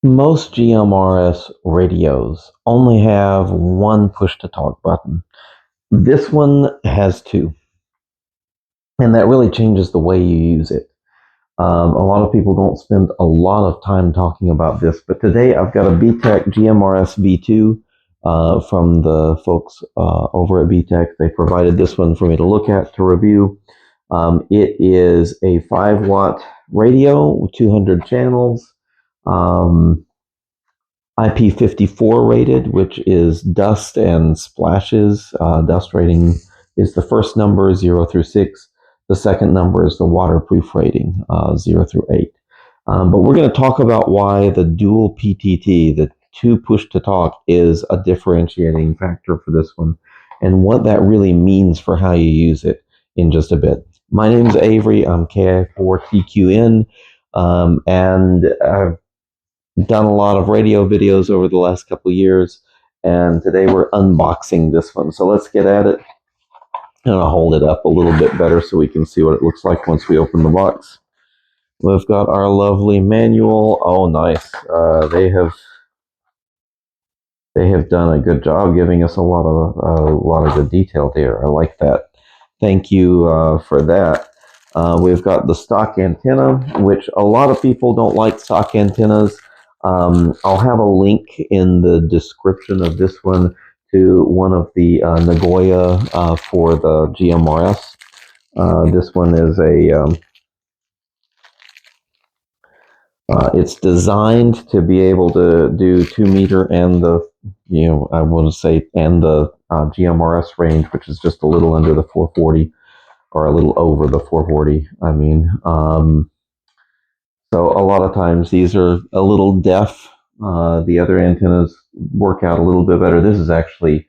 Most GMRS radios only have one push-to-talk button. This one has two, and that really changes the way you use it. A lot of people don't spend a lot of time talking about this, but today I've got a BTech GMRS-V2 from the folks over at BTech. They provided this one for me to look at, to review. It is a 5-watt radio with 200 channels. IP54 rated, which is dust and splashes. Dust rating is the first number, 0 through 6. The second number is the waterproof rating, 0 through 8. But we're going to talk about why the dual PTT, the two push-to-talk, is a differentiating factor for this one, and what that really means for how you use it in just a bit. My name's Avery. I'm KI4TQN, and I've done a lot of radio videos over the last couple of years, and today we're unboxing this one. So let's get at it, and I'll hold it up a little bit better so we can see what it looks like once we open the box. We've got our lovely manual. Oh, nice. They have done a good job giving us a lot of good detail there. I like that. Thank you for that. We've got the stock antenna, which a lot of people don't like stock antennas. I'll have a link in the description of this one to one of the NOAA for the GMRS. This one is it's designed to be able to do 2 meter and the, I want to say, and the GMRS range, which is just a little under the 440 or a little over the 440. I mean, so a lot of times these are a little deaf. The other antennas work out a little bit better. This is actually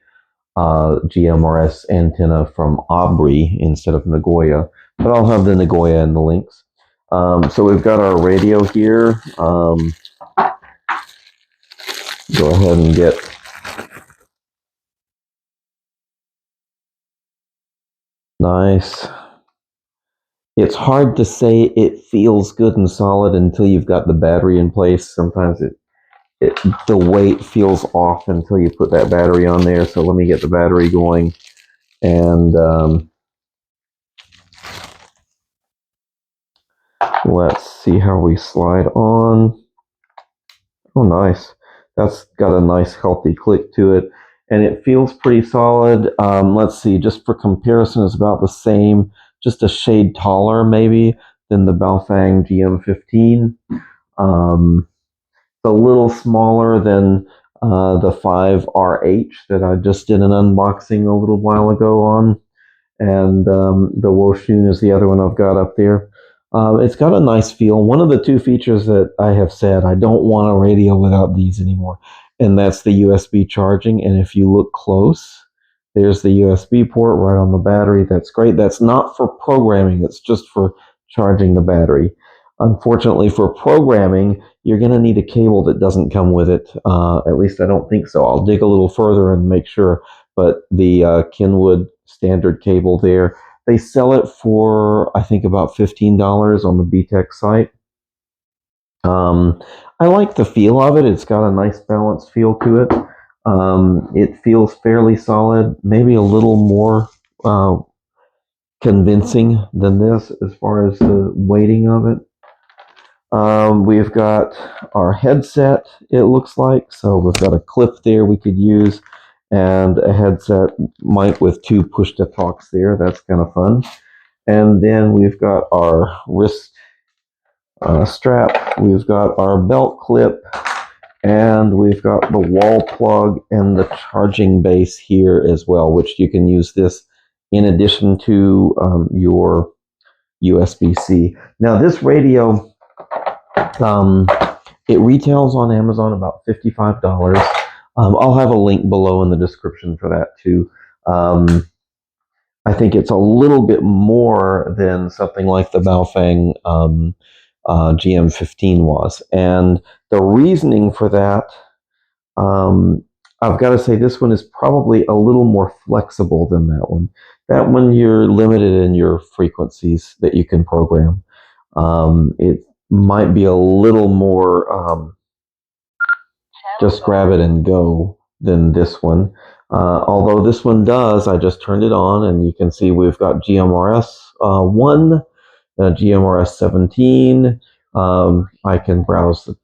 GMRS antenna from Aubrey instead of Nagoya, but I'll have the Nagoya in the links. So we've got our radio here. Go ahead and get nice. It's hard to say it feels good and solid until you've got the battery in place. Sometimes the weight feels off until you put that battery on there. So let me get the battery going, and let's see how we slide on. Oh, nice. That's got a nice healthy click to it, and it feels pretty solid. Let's see, just for comparison, it's about the same, just a shade taller maybe than the Baofeng GM15. It's a little smaller than the 5RH that I just did an unboxing a little while ago on, and the Woshun is the other one I've got up there. It's got a nice feel. One of the two features that I have said I don't want a radio without these anymore, and that's the USB charging. And if you look close, there's the USB port right on the battery. That's great. That's not for programming. It's just for charging the battery. Unfortunately, for programming, you're going to need a cable that doesn't come with it. At least I don't think so. I'll dig a little further and make sure. But the Kenwood standard cable there, they sell it for, I think, about $15 on the BTech site. I like the feel of it. It's got a nice balanced feel to it. It feels fairly solid, maybe a little more convincing than this as far as the weighting of it. We've got our headset, it looks like. So we've got a clip there we could use, and a headset mic with two push-to-talks there. That's kind of fun. And then we've got our wrist strap. We've got our belt clip, and we've got the wall plug and the charging base here as well, which you can use this in addition to your USB-C. Now this radio, it retails on Amazon about $55. I'll have a link below in the description for that too. I think it's a little bit more than something like the Baofeng GM15 was. And the reasoning for that, I've got to say this one is probably a little more flexible than that one. That one, you're limited in your frequencies that you can program. It might be a little more just grab it and go than this one. Although this one does, I just turned it on and you can see we've got GMRS-1, GMRS-17. I can browse the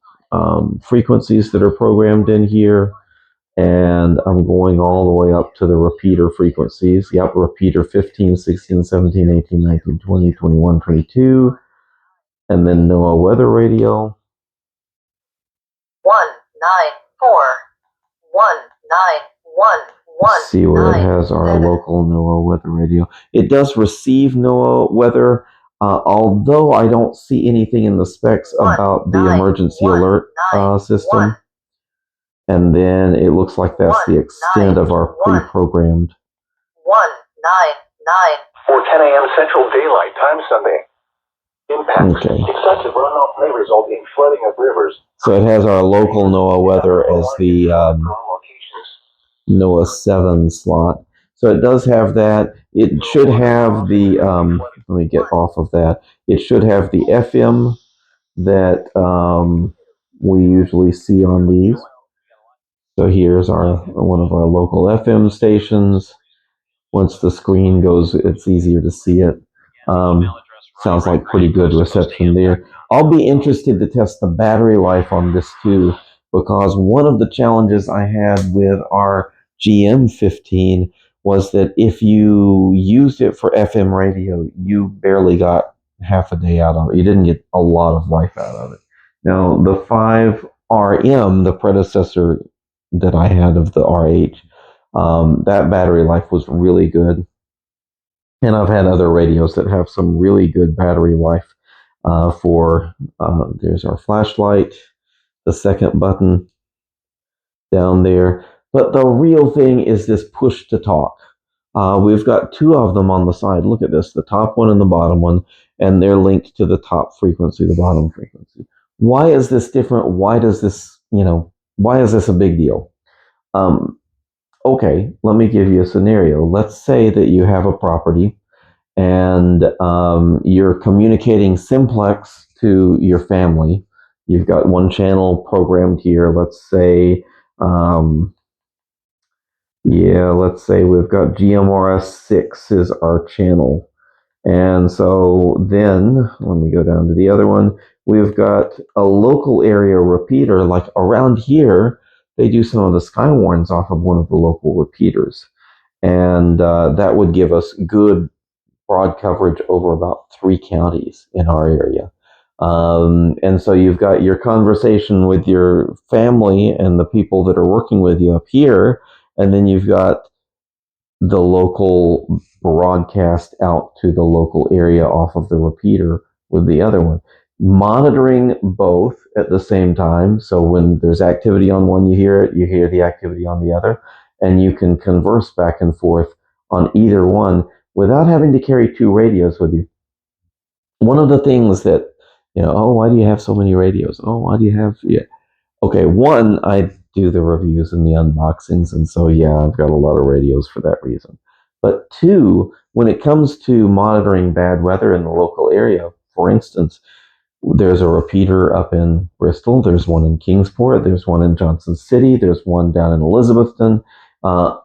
frequencies that are programmed in here, and I'm going all the way up to the repeater frequencies. Yep, repeater 15, 16, 17, 18, 19, 20, 21, 22, and then NOAA weather radio. 1941911. See where it has our local NOAA weather radio. It does receive NOAA weather, although I don't see anything in the specs about the emergency alert system. And then it looks like that's the extent of our pre-programmed. 199. For 10 a.m. Central Daylight Time Sunday. Impact. Okay. Excessive runoff may result in flooding of rivers. So it has our local NOAA weather as the NOAA 7 slot. So it does have that. It should have the, let me get off of that. It should have the FM that we usually see on these. So here's our one of our local FM stations. Once the screen goes, it's easier to see it. Sounds like pretty good reception there. I'll be interested to test the battery life on this too, because one of the challenges I had with our GM15 was that if you used it for FM radio, you barely got half a day out of it. You didn't get a lot of life out of it. Now, the 5RM, the predecessor that I had of the RH, that battery life was really good. And I've had other radios that have some really good battery life there's our flashlight, the second button down there. But the real thing is this push to talk. We've got two of them on the side. Look at this, the top one and the bottom one, and they're linked to the top frequency, the bottom frequency. Why is this different? Why does this, why is this a big deal? Okay, let me give you a scenario. Let's say that you have a property and you're communicating simplex to your family. You've got one channel programmed here. Let's say, let's say we've got GMRS-6 is our channel. And so then, let me go down to the other one. We've got a local area repeater, like around here, they do some of the Skywarns off of one of the local repeaters. And that would give us good broad coverage over about 3 counties in our area. And so you've got your conversation with your family and the people that are working with you up here, and then you've got the local broadcast out to the local area off of the repeater with the other one. Monitoring both at the same time, so when there's activity on one, you hear it, you hear the activity on the other, and you can converse back and forth on either one without having to carry 2 radios with you. One of the things that, oh, why do you have so many radios? Oh, why do you have, Okay, one, I do the reviews and the unboxings, and so, I've got a lot of radios for that reason. But 2, when it comes to monitoring bad weather in the local area, for instance, there's a repeater up in Bristol, there's one in Kingsport, there's one in Johnson City, there's one down in Elizabethton,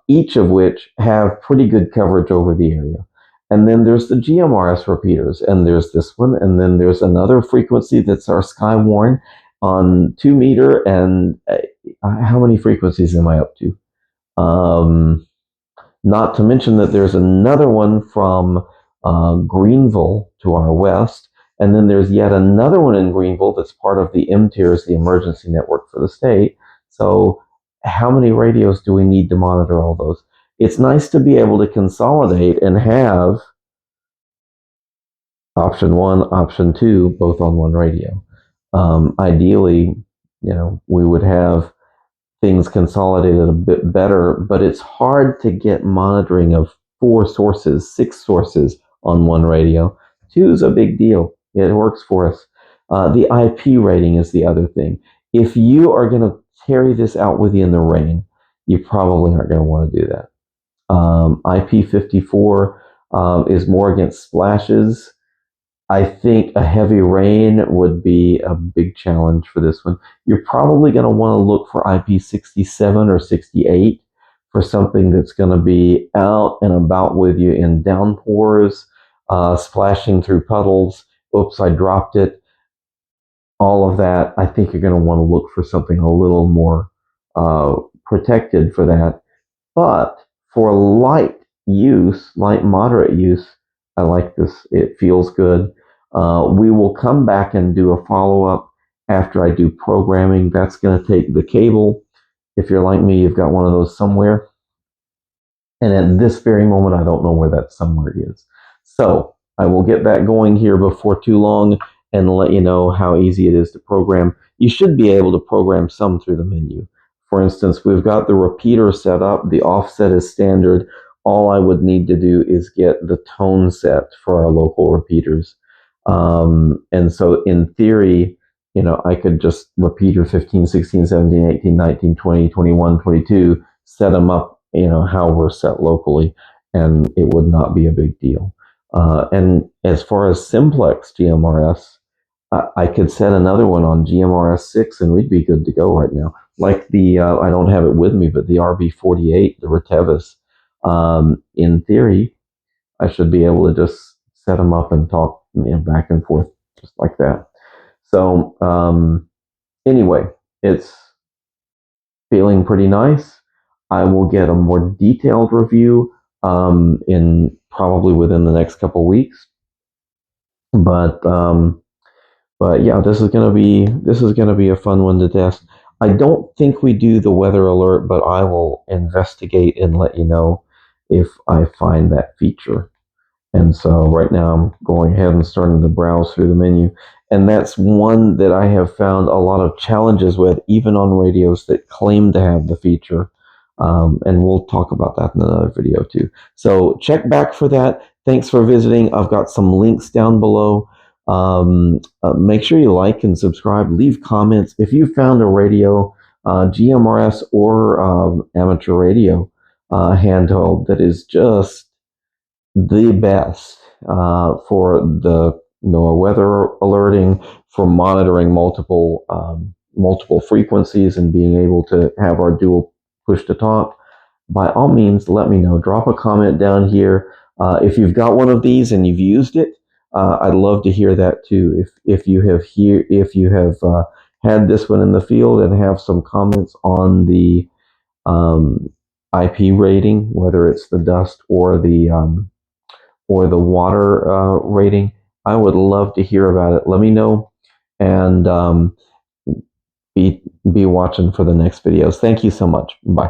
each of which have pretty good coverage over the area. And then there's the GMRS repeaters, and there's this one, and then there's another frequency that's our Skywarn on 2 meter, and how many frequencies am I up to? Not to mention that there's another one from Greenville to our west, and then there's yet another one in Greenville that's part of the MTIRS, the emergency network for the state. So how many radios do we need to monitor all those? It's nice to be able to consolidate and have option 1, option 2, both on one radio. Ideally, we would have things consolidated a bit better, but it's hard to get monitoring of 4 sources, 6 sources on one radio. 2 is a big deal. It works for us. The IP rating is the other thing. If you are going to carry this out with you in the rain, you probably aren't going to want to do that. IP54 is more against splashes. I think a heavy rain would be a big challenge for this one. You're probably going to want to look for IP67 or 68 for something that's going to be out and about with you in downpours, splashing through puddles. Oops, I dropped it. All of that. I think you're going to want to look for something a little more protected for that. But for light use, light moderate use, I like this. It feels good. We will come back and do a follow up after I do programming. That's going to take the cable. If you're like me, you've got one of those somewhere. And at this very moment, I don't know where that somewhere is. So I will get that going here before too long and let you know how easy it is to program. You should be able to program some through the menu. For instance, we've got the repeater set up. The offset is standard. All I would need to do is get the tone set for our local repeaters. And so in theory, I could just repeater 15, 16, 17, 18, 19, 20, 21, 22, set them up how we're set locally, and it would not be a big deal. And as far as simplex GMRS, I could set another one on GMRS-V2, and we'd be good to go right now. Like I don't have it with me, but the RB48, the Retevis, in theory, I should be able to just set them up and talk back and forth just like that. So anyway, it's feeling pretty nice. I will get a more detailed review in probably within the next couple weeks. But yeah, this is gonna be a fun one to test. I don't think we do the weather alert, but I will investigate and let you know if I find that feature. And so right now I'm going ahead and starting to browse through the menu. And that's one that I have found a lot of challenges with, even on radios that claim to have the feature. And we'll talk about that in another video too. So check back for that. Thanks for visiting. I've got some links down below. Make sure you like and subscribe. Leave comments. If you found a radio, GMRS or amateur radio handheld that is just the best for the NOAA weather alerting, for monitoring multiple frequencies and being able to have our dual push to talk, by all means, let me know. Drop a comment down here. If you've got one of these and you've used it, I'd love to hear that too. If you have had this one in the field and have some comments on the IP rating, whether it's the dust or the water rating, I would love to hear about it. Let me know, and be watching for the next videos. Thank you so much. Bye.